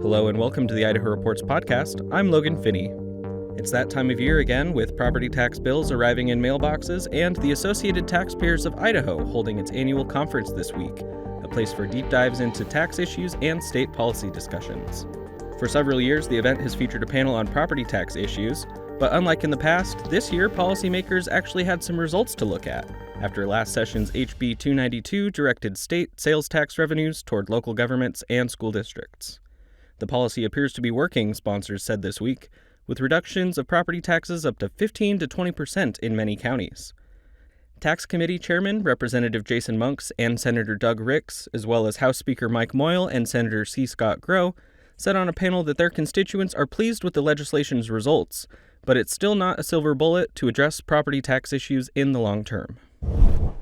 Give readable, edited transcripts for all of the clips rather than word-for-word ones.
Hello and welcome to the Idaho Reports podcast. I'm Logan Finney. It's that time of year again, with property tax bills arriving in mailboxes and the Associated Taxpayers of Idaho holding its annual conference this week, a place for deep dives into tax issues and state policy discussions. For several years, the event has featured a panel on property tax issues, but unlike in the past, this year policymakers actually had some results to look at, after last session's HB 292 directed state sales tax revenues toward local governments and school districts. The policy appears to be working, sponsors said this week, with reductions of property taxes up to 15 to 20% in many counties. Tax Committee Chairman Representative Jason Monks and Senator Doug Ricks, as well as House Speaker Mike Moyle and Senator C. Scott Grow, said on a panel that their constituents are pleased with the legislation's results, but it's still not a silver bullet to address property tax issues in the long term.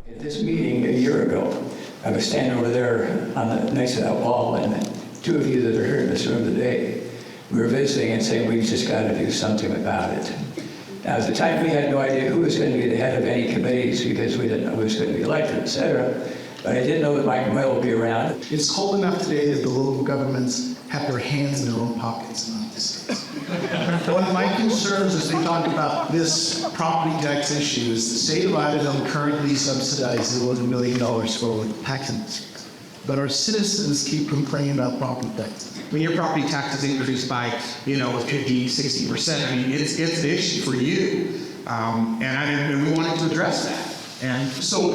At this meeting a year ago, I was standing over there on the next to that wall, and two of you that are here in this room today, we were visiting and saying we've just got to do something about it. Now, at the time, we had no idea who was going to be the head of any committees because we didn't know who was going to be elected, etc. But I did know that Mike Moyle would be around. It's cold enough today that the local governments have their hands in their own pockets, not the states. One of my concerns as they talk about this property tax issue is the state of Idaho currently subsidizes $1 million for taxes. But our citizens keep complaining about property taxes. When your property taxes increase by, 50, 60%, I mean, it's an issue for you. And we wanted to address that. And so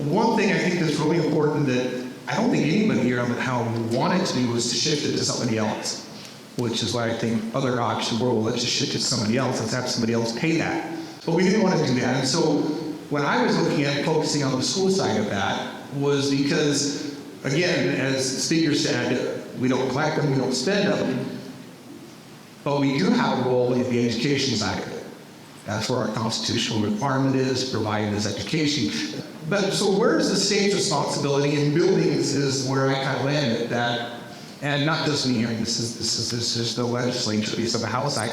one thing I think that's really important that I don't think anybody here on how we wanted to do was to shift it to somebody else, which is why I think other options were, well, let's just shift it to somebody else, let's have somebody else pay that. But we didn't want to do that. And so when I was looking at focusing on the school side of that was because, again, as the speaker said, we don't collect them, we don't spend them, but we do have a role in the education side of it. That's where our constitutional requirement is, providing this education. But so where's the state's responsibility in buildings is where I kind of landed that, and not just me here, this is the legislature, piece of the House. I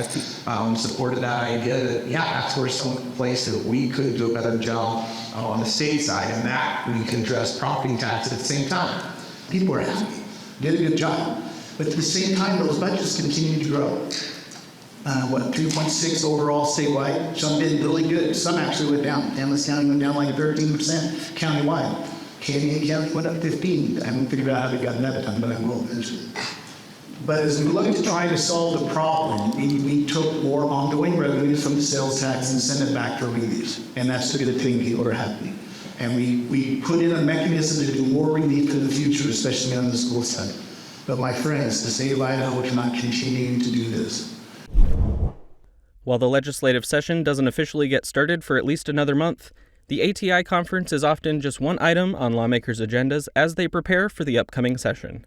supported that idea that, that's where some place that we could do a better job on the state side, and that we can address property tax at the same time. People are happy, did a good job. But at the same time, those budgets continue to grow. 3.6 overall statewide. Some did really good. Some actually went down. Anlis County went down like 13% countywide. Canyon County went up 15. I haven't figured out how they got that time, but I will eventually. But as we look to try to solve the problem, we took more ongoing revenues from the sales tax and sent it back to relief. And that's the good thing. People are happy. And we put in a mechanism to do more relief in the future, especially on the school side. But my friends, the state of Idaho cannot continue to do this. While the legislative session doesn't officially get started for at least another month, the ATI conference is often just one item on lawmakers' agendas as they prepare for the upcoming session.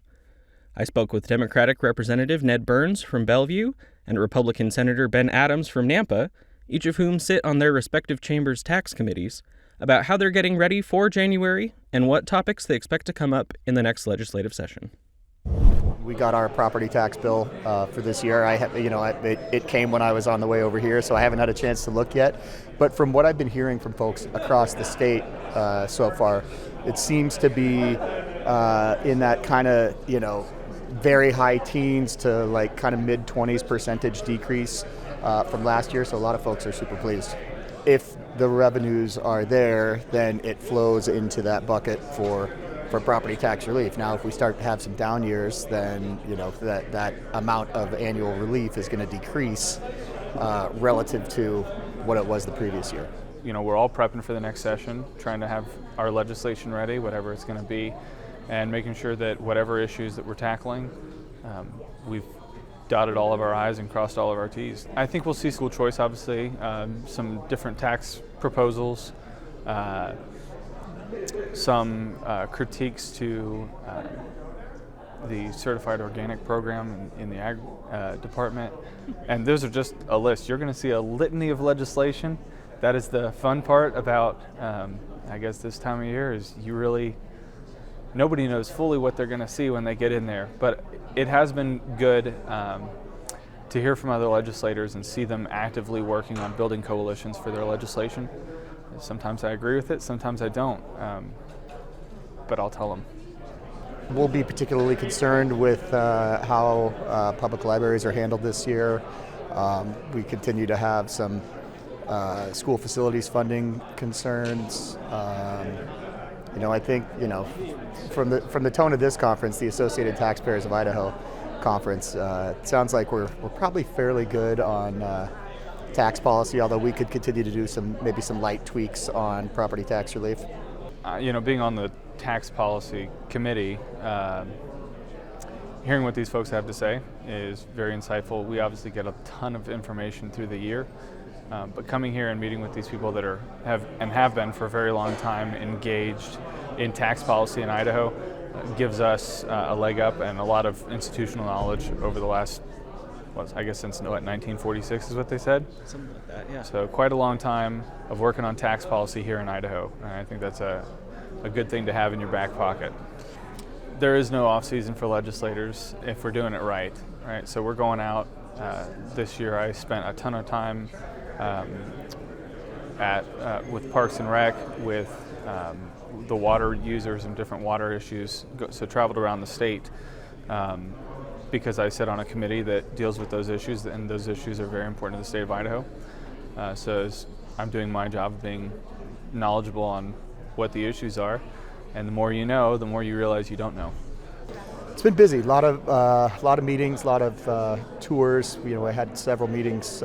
I spoke with Democratic Representative Ned Burns from Bellevue and Republican Senator Ben Adams from Nampa, each of whom sit on their respective chambers' tax committees, about how they're getting ready for January and what topics they expect to come up in the next legislative session. We got our property tax bill for this year. It came when I was on the way over here, so I haven't had a chance to look yet. But from what I've been hearing from folks across the state so far, it seems to be in that kind of, very high teens to like kind of mid-20s percentage decrease from last year. So a lot of folks are super pleased. If the revenues are there, then it flows into that bucket for property tax relief. Now, if we start to have some down years, then that amount of annual relief is going to decrease relative to what it was the previous year. We're all prepping for the next session, trying to have our legislation ready, whatever it's going to be, and making sure that whatever issues that we're tackling, we've dotted all of our I's and crossed all of our T's. I think we'll see school choice, obviously, some different tax proposals, some critiques to the certified organic program in the ag department. And those are just a list. You're going to see a litany of legislation. That is the fun part about, I guess, this time of year is nobody knows fully what they're going to see when they get in there. But it has been good to hear from other legislators and see them actively working on building coalitions for their legislation. Sometimes I agree with it, sometimes I don't, but I'll tell them. We'll be particularly concerned with how public libraries are handled this year. We continue to have some school facilities funding concerns. I think, from the tone of this conference, the Associated Taxpayers of Idaho conference, it sounds like we're probably fairly good on tax policy, although we could continue to do maybe some light tweaks on property tax relief. Being on the tax policy committee, hearing what these folks have to say is very insightful. We obviously get a ton of information through the year, but coming here and meeting with these people that have been for a very long time engaged in tax policy in Idaho gives us a leg up and a lot of institutional knowledge over the last, since 1946 is what they said? Something like that, yeah. So quite a long time of working on tax policy here in Idaho, and I think that's a good thing to have in your back pocket. There is no off-season for legislators if we're doing it right? So we're going out. This year I spent a ton of time with Parks and Rec, with the water users and different water issues, so traveled around the state because I sit on a committee that deals with those issues, and those issues are very important to the state of Idaho. So I'm doing my job of being knowledgeable on what the issues are, and the more you know, the more you realize you don't know. It's been busy. A lot of meetings, a lot of tours. I had several meetings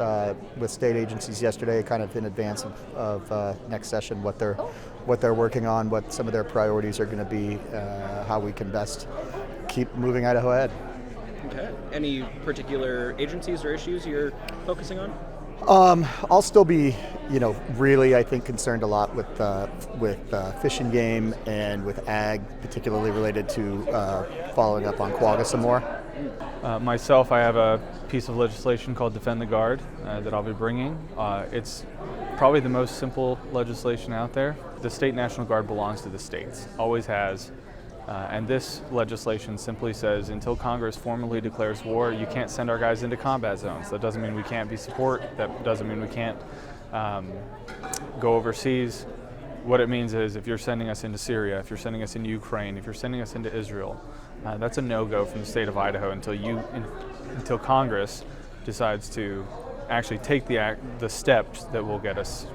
with state agencies yesterday, kind of in advance of next session, what they're working on, what some of their priorities are going to be, how we can best keep moving Idaho ahead. Okay. Any particular agencies or issues you're focusing on? I'll still be, really, I think, concerned a lot with fish and game and with ag, particularly related to following up on quagga some more. Myself, I have a piece of legislation called Defend the Guard that I'll be bringing. It's probably the most simple legislation out there. The State National Guard belongs to the states, always has. And this legislation simply says until Congress formally declares war, you can't send our guys into combat zones. That doesn't mean we can't be support. That doesn't mean we can't go overseas. What it means is if you're sending us into Syria, if you're sending us into Ukraine, if you're sending us into Israel, that's a no-go from the state of Idaho until Congress decides to actually take the steps that will get us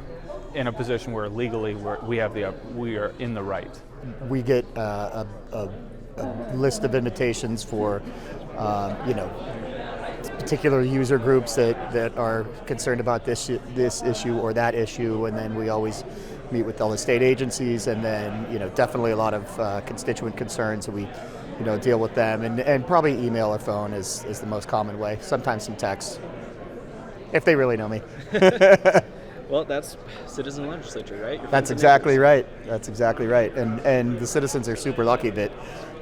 in a position where legally we are in the right. We get a list of invitations for, particular user groups that are concerned about this issue or that issue, and then we always meet with all the state agencies, and then definitely a lot of constituent concerns, so we deal with them, and probably email or phone is the most common way. Sometimes some text, if they really know me. Well, that's citizen legislature, right? That's exactly right. That's exactly right. And the citizens are super lucky that,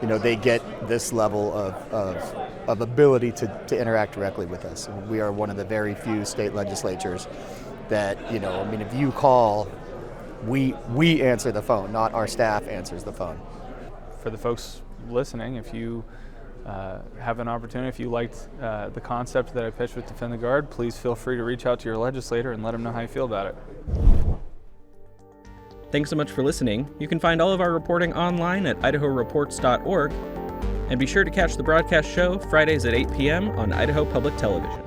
they get this level of ability to interact directly with us. We are one of the very few state legislatures that, if you call, we answer the phone, not our staff answers the phone. For the folks listening, if you have an opportunity, if you liked the concept that I pitched with Defend the Guard, please feel free to reach out to your legislator and let them know how you feel about it. Thanks so much for listening. You can find all of our reporting online at idahoreports.org, and be sure to catch the broadcast show Fridays at 8 p.m. on Idaho Public Television.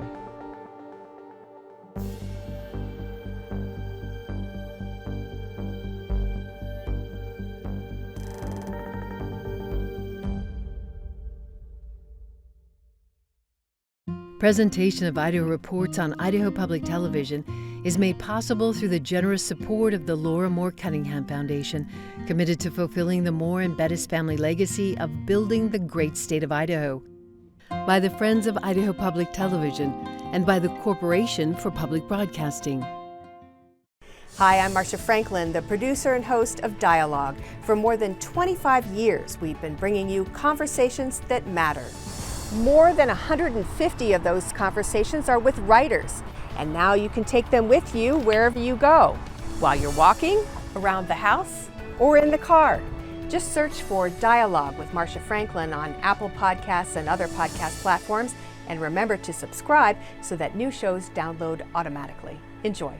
Presentation of Idaho Reports on Idaho Public Television is made possible through the generous support of the Laura Moore Cunningham Foundation, committed to fulfilling the Moore and Bettis family legacy of building the great state of Idaho, by the Friends of Idaho Public Television, and by the Corporation for Public Broadcasting. Hi, I'm Marcia Franklin, the producer and host of Dialogue. For more than 25 years, we've been bringing you conversations that matter. More than 150 of those conversations are with writers, and now you can take them with you wherever you go, while you're walking, around the house, or in the car. Just search for Dialogue with Marcia Franklin on Apple Podcasts and other podcast platforms, and remember to subscribe so that new shows download automatically. Enjoy.